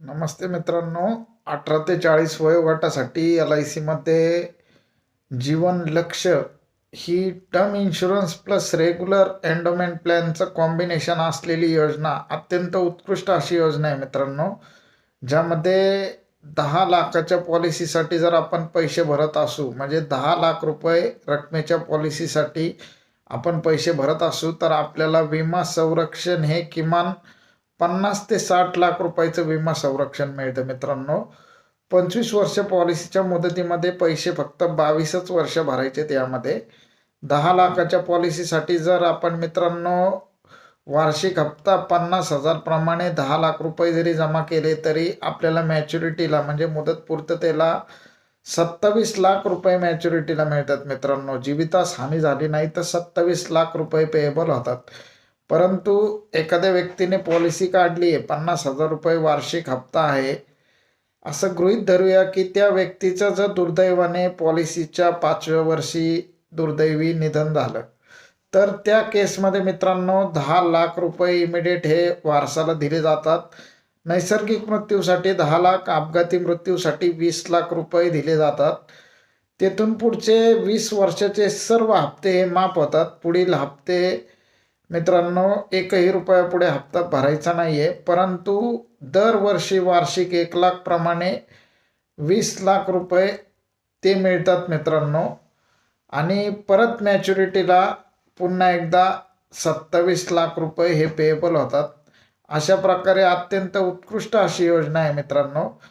नमस्ते मित्रांनो. 18 ते 40 वयोगटासाठी LIC मध्ये जीवन लक्ष्य ही term insurance plus regular endowment प्लॅनचं कॉम्बिनेशन असलेली योजना अत्यंत उत्कृष्ट अशी योजना आहे मित्रांनो. ज्यामध्ये 10 लाखाच्या पॉलिसीसाठी जर आपण पैसे भरत असू म्हणजे 10 लाख रुपये रकमेच्या पॉलिसीसाठी आपण पैसे भरत असू तर आपल्याला विमा संरक्षण हे किमान 50 ते 60 लाख रुपयाचं विमा संरक्षण मिळतं मित्रांनो. 25 वर्ष पॉलिसीच्या मुदतीमध्ये पैसे फक्त 22च वर्ष भरायचे. त्यामध्ये 10 लाखाच्या पॉलिसीसाठी जर आपण मित्रांनो वार्षिक हप्ता 50,000 प्रमाणे 10 लाख रुपये जरी जमा केले तरी आपल्याला मॅच्युरिटीला म्हणजे मुदत पूर्ततेला 27 लाख रुपये मॅच्युरिटीला मिळतात मित्रांनो. जीवितास हानी झाली नाही तर 27 लाख रुपये पेएबल होतात. परंतु एखाद्या व्यक्तीने पॉलिसी काढली आहे, 50,000 रुपये वार्षिक हप्ता आहे, असं गृहीत धरूया की त्या व्यक्तीचं जर दुर्दैवाने पॉलिसीच्या 5व्या वर्षी दुर्दैवी निधन झालं तर त्या केसमध्ये मित्रांनो 10 लाख रुपये इमिडिएट हे वारसाला दिले जातात. नैसर्गिक मृत्यूसाठी 10 लाख, अपघाती मृत्यूसाठी 20 लाख रुपये दिले जातात. तेथून पुढचे 20 वर्षाचे सर्व हप्ते हे माफ होतात. पुढील हप्ते मित्रांनो 1ही रुपया पुढे हप्ता भरायचा नाही आहे, परंतु दरवर्षी वार्षिक 1 लाख प्रमाणे 20 लाख रुपये ते मिळतात मित्रांनो. आणि परत मॅच्युरिटीला पुन्हा एकदा 27 लाख रुपये हे पेएबल होतात. अशा प्रकारे अत्यंत उत्कृष्ट अशी योजना आहे मित्रांनो.